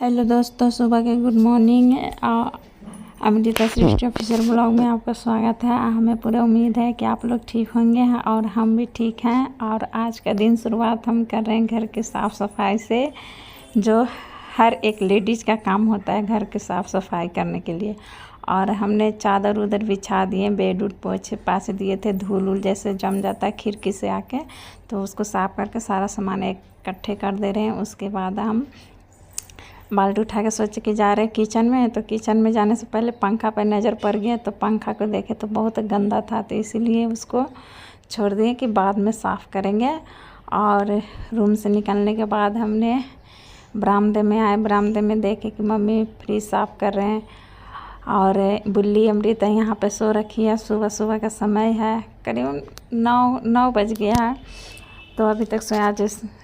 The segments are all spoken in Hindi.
हेलो दोस्तों, सुबह के गुड मॉर्निंग। अमृता सृष्टि ऑफिशियल ब्लॉग में आपका स्वागत है। हमें पूरा उम्मीद है कि आप लोग ठीक होंगे और हम भी ठीक हैं। और आज का दिन शुरुआत हम कर रहे हैं घर के साफ़ सफाई से, जो हर एक लेडीज़ का काम होता है घर के साफ़ सफाई करने के लिए। और हमने चादर उधर बिछा दिए, बेड उड पोछे पाछ दिए थे। धूल उल जैसे जम जाता है खिड़की से आके, तो उसको साफ़ करके सारा सामान इकट्ठे कर दे रहे हैं। उसके बाद हम बाल्टी उठा के सोचे कि जा रहे हैं किचन में। तो किचन में जाने से पहले पंखा पर नज़र पड़ गया, तो पंखा को देखे तो बहुत गंदा था, तो इसीलिए उसको छोड़ दिए कि बाद में साफ़ करेंगे। और रूम से निकलने के बाद हमने बरामदे में आए। बरामदे में देखे कि मम्मी फ्रिज साफ़ कर रहे हैं और बुल्ली अमृता यहाँ पे सो रखी है। सुबह सुबह का समय है, करीबन 9 बज गया है, तो अभी तक सोया। आज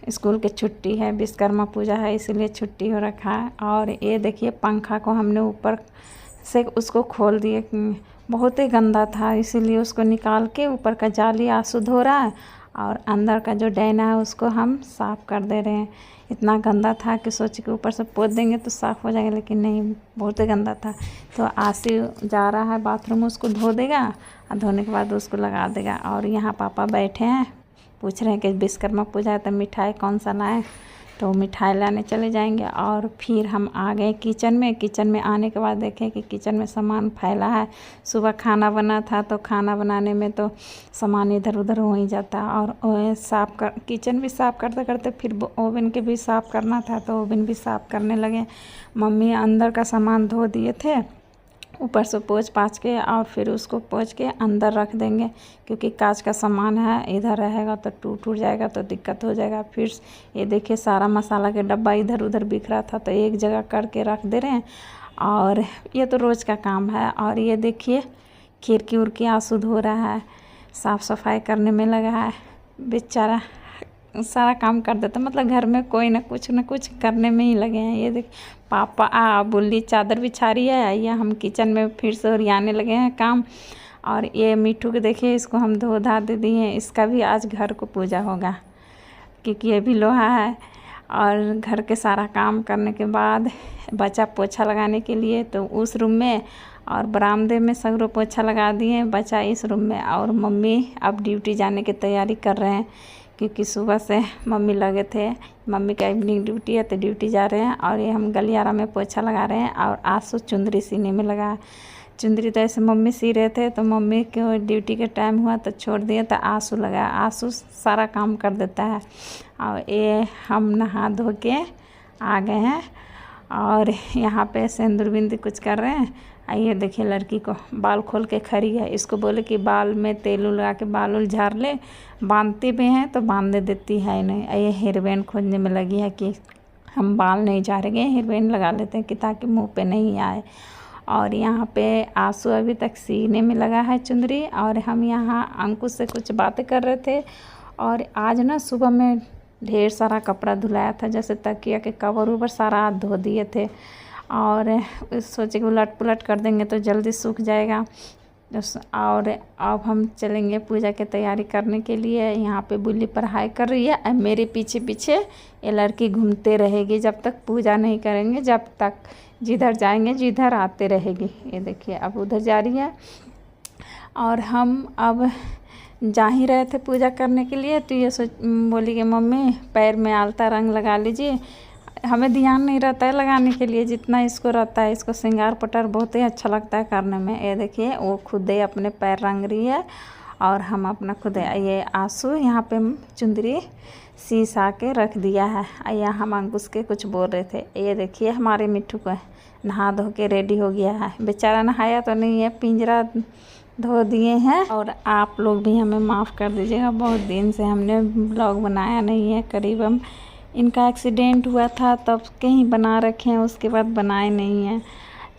स्कूल की छुट्टी है, विश्वकर्मा पूजा है, इसीलिए छुट्टी हो रखा है। और ये देखिए पंखा को हमने ऊपर से उसको खोल दिए, बहुत ही गंदा था, इसीलिए उसको निकाल के ऊपर का जाली आंसू धो रहा है और अंदर का जो डैना है उसको हम साफ़ कर दे रहे हैं। इतना गंदा था कि सोचे कि ऊपर से पोंछ देंगे तो साफ़ हो जाएगा, लेकिन नहीं, बहुत ही गंदा था। तो आंसू जा रहा है बाथरूम, उसको धो देगा और धोने के बाद उसको लगा देगा। और यहाँ पापा बैठे हैं, पूछ रहे हैं कि विश्वकर्मा पूजा है तो मिठाई कौन सा लाएं, तो मिठाई लाने चले जाएंगे। और फिर हम आ गए किचन में। किचन में आने के बाद देखें कि किचन में सामान फैला है। सुबह खाना बना था, तो खाना बनाने में तो सामान इधर उधर हो ही जाता। और किचन भी साफ़ करते करते फिर ओवन के भी साफ़ करना था, तो ओवन भी साफ़ करने लगे। मम्मी अंदर का सामान धो दिए थे, ऊपर से पोंछ पाछ के, और फिर उसको पोंछ के अंदर रख देंगे, क्योंकि कांच का सामान है, इधर रहेगा तो टूट जाएगा तो दिक्कत हो जाएगा। फिर ये देखिए सारा मसाला के डब्बा इधर उधर बिखरा था, तो एक जगह करके रख दे रहे हैं। और ये तो रोज़ का काम है। और ये देखिए खिड़की उड़की आंसू धो रहा है, साफ़ सफाई करने में लगा है बेचारा। सारा काम कर देता, मतलब घर में कोई ना कुछ करने में ही लगे हैं। ये देख पापा बुल्ली चादर बिछा रही है, या हम किचन में फिर से ओरियाने लगे हैं काम। और ये मिट्टू के देखिए, इसको हम धो धा दे दिए हैं। इसका भी आज घर को पूजा होगा, क्योंकि ये भी लोहा है। और घर के सारा काम करने के बाद बचा पोछा लगाने के लिए, तो उस रूम में और बरामदे में सगरों पोछा लगा दिए, बचा इस रूम में। और मम्मी अब ड्यूटी जाने की तैयारी कर रहे हैं, क्योंकि सुबह से मम्मी लगे थे। मम्मी का इवनिंग ड्यूटी है, तो ड्यूटी जा रहे हैं। और ये हम गलियारा में पोछा लगा रहे हैं। और आंसू चुंदरी सीने में लगा। चुंदरी तो ऐसे मम्मी सी रहे थे, तो मम्मी के ड्यूटी के टाइम हुआ तो छोड़ दिए, तो आंसू लगा। आंसू सारा काम कर देता है। और ये हम नहा धो के आ गए हैं, और यहाँ पे सिंदूर बिंदी कुछ कर रहे हैं। आइए देखिए, लड़की को बाल खोल के खड़ी है। इसको बोले कि बाल में तेल लगा के बाल उल झाड़ ले, बांधते भी हैं तो बांध देती है नहीं। ये हेयर बैंड खोजने में लगी है कि हम बाल नहीं झाड़ेंगे, हेयर बैंड लगा लेते हैं कि ताकि मुंह पे नहीं आए। और यहाँ पे आंसू अभी तक सीने में लगा है चुंदरी। और हम यहाँ अंकुश से कुछ बातें कर रहे थे। और आज ना सुबह में ढेर सारा कपड़ा धुलाया था, जैसे तकिया के कवर उवर सारा धो दिए थे। और सोचे कि उलट पुलट कर देंगे तो जल्दी सूख जाएगा। और अब हम चलेंगे पूजा की तैयारी करने के लिए। यहाँ पे बुल्ली पढ़ाई कर रही है, और मेरे पीछे पीछे ये लड़की घूमते रहेगी जब तक पूजा नहीं करेंगे, जब तक जिधर जाएंगे जिधर आते रहेगी। ये देखिए अब उधर जा रही है। और हम अब जा ही रहे थे पूजा करने के लिए, तो ये बोली कि मम्मी पैर में आलता रंग लगा लीजिए। हमें ध्यान नहीं रहता है लगाने के लिए, जितना इसको रहता है। इसको श्रृंगार पटर बहुत ही अच्छा लगता है करने में। ये देखिए वो खुद ही अपने पैर रंग रही है, और हम अपना खुद ये आंसू यहाँ पे चुंदरी सा के रख दिया है। या हम अंकुश के कुछ बोल रहे थे। ये देखिए हमारे मिट्टू को नहा धो के रेडी हो गया है। बेचारा नहाया तो नहीं है, पिंजरा धो दिए हैं। और आप लोग भी हमें माफ़ कर दीजिएगा, बहुत दिन से हमने ब्लॉग बनाया नहीं है। करीबन इनका एक्सीडेंट हुआ था तब कहीं बना रखे हैं, उसके बाद बनाए नहीं हैं।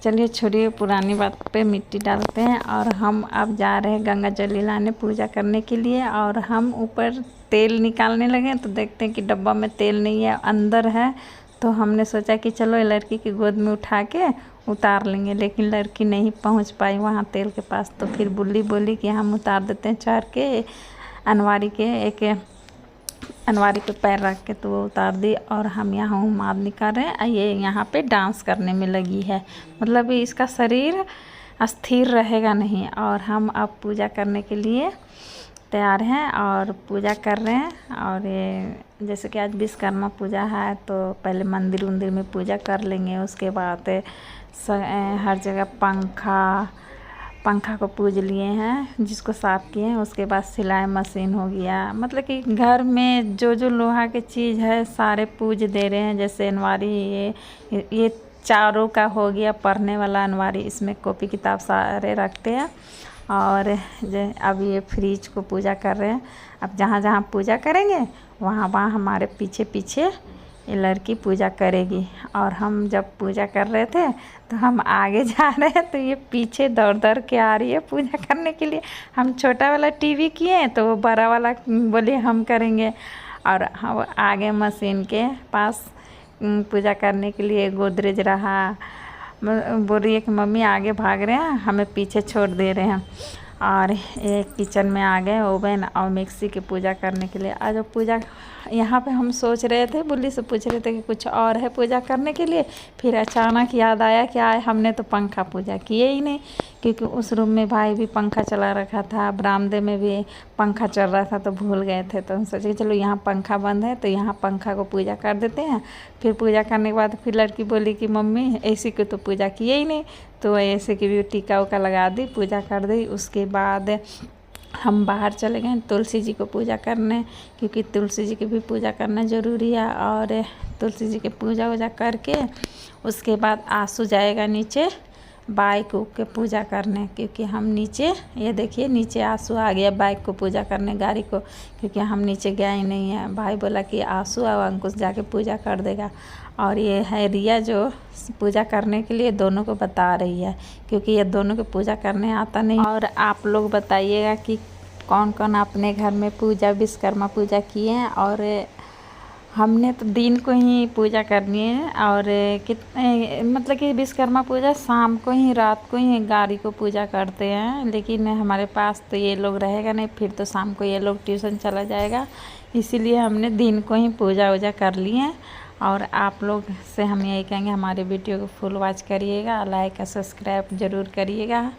चलिए छोड़िए, पुरानी बात पे मिट्टी डालते हैं। और हम अब जा रहे हैं गंगा जल लाने पूजा करने के लिए। और हम ऊपर तेल निकालने लगे, तो देखते हैं कि डब्बा में तेल नहीं है, अंदर है। तो हमने सोचा कि चलो ये लड़की की गोद में उठा के उतार लेंगे, लेकिन लड़की नहीं पहुंच पाई वहाँ तेल के पास। तो फिर बुल्ली बोली कि हम उतार देते हैं, चार के अनवारी के एक अनवारी पे पैर रख के तो वो उतार दी और हम यहाँ उम्मीद कर रहे हैं। ये यहाँ पे डांस करने में लगी है, मतलब इसका शरीर अस्थिर रहेगा नहीं। और हम अब पूजा करने के लिए तैयार हैं और पूजा कर रहे हैं। और ये जैसे कि आज विश्वकर्मा पूजा है तो पहले मंदिर में पूजा कर लेंगे। उसके बाद हर जगह पंखा को पूज लिए हैं, जिसको साफ़ किए हैं। उसके बाद सिलाई मशीन हो गया, मतलब कि घर में जो जो लोहा के चीज़ है सारे पूज दे रहे हैं। जैसे अनवारी ये चारों का हो गया, पढ़ने वाला अनवारी, इसमें कॉपी किताब सारे रखते हैं। और अब ये फ्रिज को पूजा कर रहे हैं। अब जहाँ जहाँ पूजा करेंगे वहाँ वहाँ हमारे पीछे पीछे ये लड़की पूजा करेगी। और हम जब पूजा कर रहे थे तो हम आगे जा रहे हैं तो ये पीछे दौड़ दौड़ के आ रही है पूजा करने के लिए। हम छोटा वाला टीवी किए तो वो बड़ा वाला बोले हम करेंगे। और हम आगे मशीन के पास पूजा करने के लिए गोदरेज रहा, बोल रही है कि मम्मी आगे भाग रहे हैं, हमें पीछे छोड़ दे रहे हैं। और एक किचन में आ गए ओवन और मिक्सी की पूजा करने के लिए। आज पूजा यहाँ पे हम सोच रहे थे, बुल्ली से पूछ रहे थे कि कुछ और है पूजा करने के लिए। फिर अचानक याद आया कि हमने तो पंखा पूजा किए ही नहीं, क्योंकि उस रूम में भाई भी पंखा चला रखा था, बरामदे में भी पंखा चल रहा था, तो भूल गए थे। तो हम सोचे चलो यहाँ पंखा बंद है तो यहाँ पंखा को पूजा कर देते हैं। फिर पूजा करने के बाद फिर लड़की बोली कि मम्मी ऐसी को तो पूजा किए ही नहीं, तो ऐसे की भी टीका उका लगा दी, पूजा कर दी। उसके बाद हम बाहर चले गए तुलसी जी को पूजा करने, क्योंकि तुलसी जी की भी पूजा करना ज़रूरी है। और तुलसी जी की पूजा वूजा करके उसके बाद आंसू जाएगा नीचे बाइक के पूजा करने, क्योंकि हम नीचे ये देखिए नीचे आंसू आ गया बाइक को पूजा करने, गाड़ी को, क्योंकि हम नीचे गए ही नहीं है। भाई बोला कि आंसू और अंकुश जाके पूजा कर देगा। और ये है रिया जो पूजा करने के लिए दोनों को बता रही है, क्योंकि ये दोनों को पूजा करने आता नहीं। और आप लोग बताइएगा कि कौन कौन अपने घर में पूजा विश्वकर्मा पूजा किए हैं। और हमने तो दिन को ही पूजा करनी है। और कितने मतलब कि विश्वकर्मा पूजा शाम को ही, रात को ही गाड़ी को पूजा करते हैं। लेकिन हमारे पास तो ये लोग रहेगा नहीं, फिर तो शाम को ये लोग ट्यूशन चला जाएगा, इसीलिए हमने दिन को ही पूजा वूजा कर ली है। और आप लोग से हम यही कहेंगे हमारे वीडियो को फुल वॉच करिएगा, लाइक और सब्सक्राइब ज़रूर करिएगा।